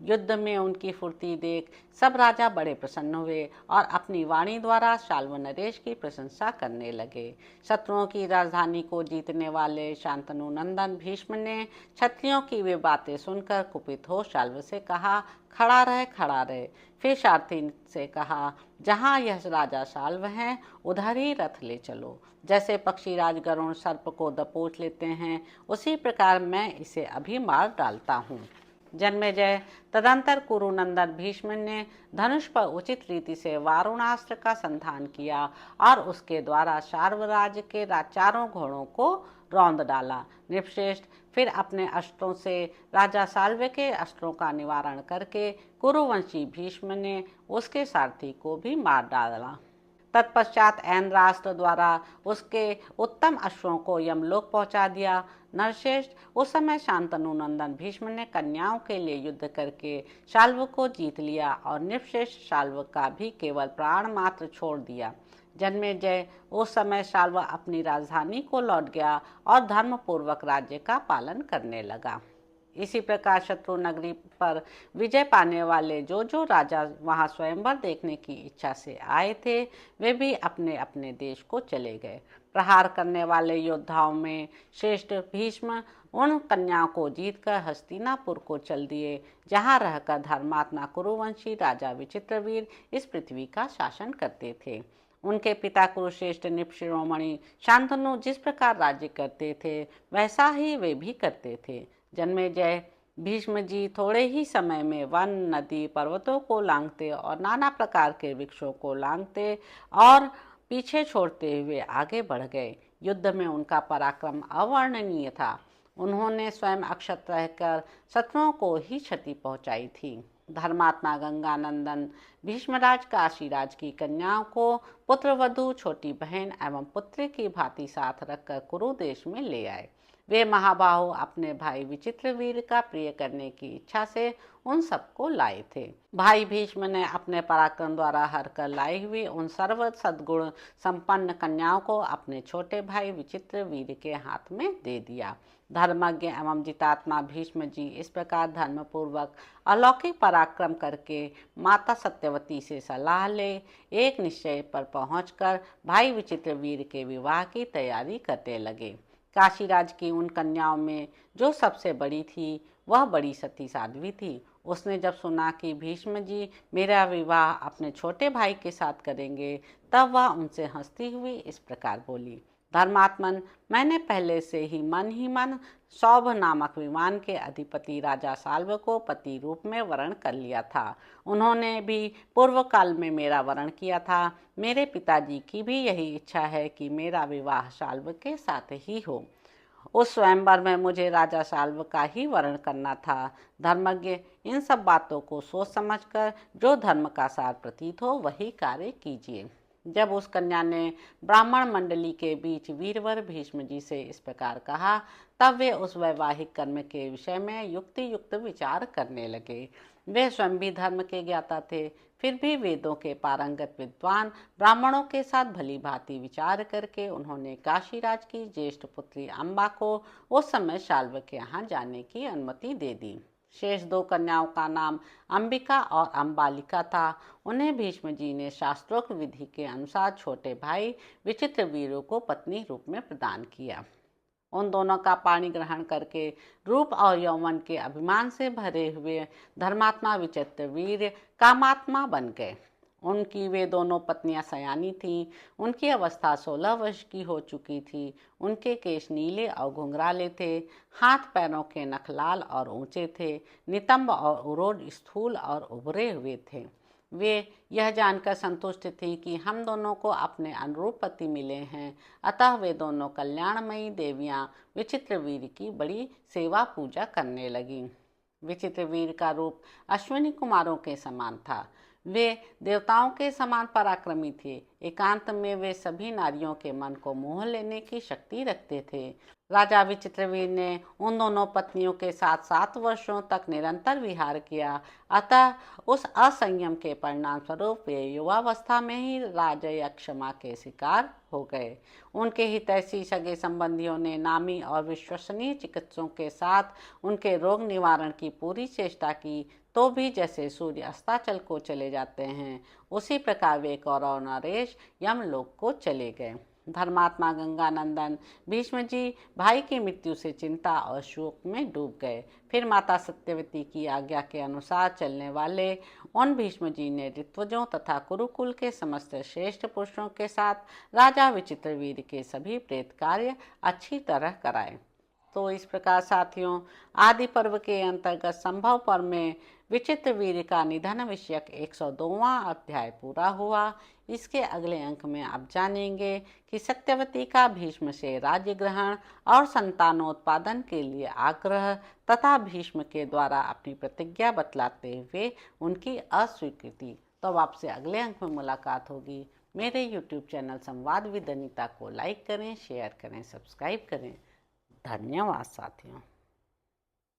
युद्ध में उनकी फुर्ती देख सब राजा बड़े प्रसन्न हुए और अपनी वाणी द्वारा शाल्व नरेश की प्रशंसा करने लगे। शत्रुओं की राजधानी को जीतने वाले शांतनु नंदन भीष्म ने क्षत्रियों की वे बातें सुनकर कुपित हो शाल्व से कहा, खड़ा रहे खड़ा रहे। फिर सारथी से कहा, जहाँ यह राजा शाल्व हैं उधर ही रथ ले चलो। जैसे पक्षी राज गरुण सर्प को दबोच लेते हैं उसी प्रकार मैं इसे अभी मार डालता हूँ। जन्मेजय तदंतर कुरुनंदन भीष्म ने धनुष पर उचित रीति से वारुणास्त्र का संधान किया और उसके द्वारा शार्वराज के चारों घोड़ों को रौंद डाला। नृपश्रेष्ठ फिर अपने अस्त्रों से राजा साल्व के अस्त्रों का निवारण करके कुरुवंशी भीष्म ने उसके सारथी को भी मार डाला। तत्पश्चात ऐन्द्रास्त्र द्वारा उसके उत्तम अश्वों को यमलोक पहुंचा दिया। नरश्रेष्ठ उस समय शांतनु नंदन भीष्म ने कन्याओं के लिए युद्ध करके शाल्व को जीत लिया और नृपश्रेष्ठ शाल्व का भी केवल प्राण मात्र छोड़ दिया। जन्मेजय उस समय शाल्व अपनी राजधानी को लौट गया और धर्मपूर्वक राज्य का पालन करने लगा। इसी प्रकार शत्रु नगरी पर विजय पाने वाले जो जो राजा वहां स्वयंवर देखने की इच्छा से आए थे वे भी अपने अपने देश को चले गए। प्रहार करने वाले योद्धाओं में श्रेष्ठ भीष्म उन कन्याओं को जीतकर हस्तिनापुर को चल दिए, जहां रहकर धर्मात्मा कुरुवंशी राजा विचित्रवीर इस पृथ्वी का शासन करते थे। उनके पिता कुरुश्रेष्ठ नृपशिरोमणि शांतनु जिस प्रकार राज्य करते थे वैसा ही वे भी करते थे। जन्मेजय भीष्म जी थोड़े ही समय में वन नदी पर्वतों को लांघते और नाना प्रकार के वृक्षों को लांघते और पीछे छोड़ते हुए आगे बढ़ गए। युद्ध में उनका पराक्रम अवर्णनीय था। उन्होंने स्वयं अक्षत रहकर शत्रुओं को ही क्षति पहुंचाई थी। धर्मात्मा गंगानंदन भीष्मराज काशीराज की कन्याओं को पुत्रवधू, छोटी बहन एवं पुत्र की भांति साथ रखकर कुरुदेश में ले आए। वे महाबाहु अपने भाई विचित्रवीर का प्रिय करने की इच्छा से उन सबको लाए थे। भाई भीष्म ने अपने पराक्रम द्वारा हर कर लाई हुई उन सर्व सद्गुण संपन्न कन्याओं को अपने छोटे भाई विचित्रवीर के हाथ में दे दिया। धर्मज्ञ एवं जितात्मा भीष्म जी इस प्रकार धर्मपूर्वक अलौकिक पराक्रम करके माता सत्यवती से सलाह ले एक निश्चय पर पहुंचकर भाई विचित्रवीर के विवाह की तैयारी करने लगे। काशीराज की उन कन्याओं में जो सबसे बड़ी थी वह बड़ी सती साध्वी थी। उसने जब सुना कि भीष्म जी मेरा विवाह अपने छोटे भाई के साथ करेंगे तब वह उनसे हंसती हुई इस प्रकार बोली, धर्मात्मन, मैंने पहले से ही मन सौभ नामक विमान के अधिपति राजा साल्व को पति रूप में वरण कर लिया था। उन्होंने भी पूर्व काल में मेरा वरण किया था। मेरे पिताजी की भी यही इच्छा है कि मेरा विवाह साल्व के साथ ही हो। उस स्वयंवर में मुझे राजा साल्व का ही वरण करना था। धर्मज्ञ इन सब बातों को सोच समझकर जो धर्म का सार प्रतीत हो वही कार्य कीजिए। जब उस कन्या ने ब्राह्मण मंडली के बीच वीरवर भीष्म जी से इस प्रकार कहा तब वे उस वैवाहिक कर्म के विषय में युक्ति युक्त विचार करने लगे। वे स्वयं भी धर्म के ज्ञाता थे, फिर भी वेदों के पारंगत विद्वान ब्राह्मणों के साथ भली भांति विचार करके उन्होंने काशीराज की ज्येष्ठ पुत्री अम्बा को उस समय शाल्व के यहाँ जाने की अनुमति दे दी। शेष दो कन्याओं का नाम अंबिका और अम्बालिका था। उन्हें भीष्म जी ने शास्त्रोक्त विधि के अनुसार छोटे भाई विचित्रवीर को पत्नी रूप में प्रदान किया। उन दोनों का पाणी ग्रहण करके रूप और यौवन के अभिमान से भरे हुए धर्मात्मा विचित्रवीर कामात्मा बन गए। उनकी वे दोनों पत्नियां सयानी थीं। उनकी अवस्था 16 वर्ष की हो चुकी थी। उनके केश नीले और घुंघराले थे। हाथ पैरों के नख लाल और ऊंचे थे। नितंब और उरोड स्थूल और उभरे हुए थे। वे यह जानकर संतुष्ट थी कि हम दोनों को अपने अनुरूप पति मिले हैं, अतः वे दोनों कल्याणमयी देवियां विचित्रवीर की बड़ी सेवा पूजा करने लगीं। विचित्रवीर का रूप अश्विनी कुमारों के समान था। वे देवताओं के समान पराक्रमी थे। एकांत में वे सभी नारियों के मन को मोह लेने की शक्ति रखते थे। राजा विचित्रवीर ने उन दोनों पत्नियों के साथ 7 वर्षों तक निरंतर विहार किया, अतः उस असंयम के परिणाम स्वरूप वे युवावस्था में ही राजयक्षमा के शिकार हो गए। उनके हितैषी सगे संबंधियों ने नामी और विश्वसनीय चिकित्सकों के साथ उनके रोग निवारण की पूरी चेष्टा की, तो भी जैसे सूर्य अस्ताचल को चले जाते हैं, उसी प्रकार वे कौरव नरेश यमलोक को चले गए। धर्मात्मा गंगानंदन भीष्म जी भाई की मृत्यु से चिंता और शोक में डूब गए। फिर माता सत्यवती की आज्ञा के अनुसार चलने वाले उन भीष्म जी ने ऋत्विजों तथा कुरुकुल के समस्त श्रेष्ठ पुरुषों के साथ राजा विचित्रवीर्य के सभी प्रेत कार्य अच्छी तरह कराए। तो इस प्रकार साथियों, आदि पर्व के अंतर्गत संभव पर्व में विचित्रवीर्य का निधन विषयक 102वां अध्याय पूरा हुआ। इसके अगले अंक में आप जानेंगे कि सत्यवती का भीष्म से राज्य ग्रहण और संतानोत्पादन के लिए आग्रह तथा भीष्म के द्वारा अपनी प्रतिज्ञा बतलाते हुए उनकी अस्वीकृति। तो अब आपसे अगले अंक में मुलाकात होगी। मेरे YouTube चैनल संवाद विद अनीता को लाइक करें, शेयर करें, सब्सक्राइब करें। धन्यवाद साथियों।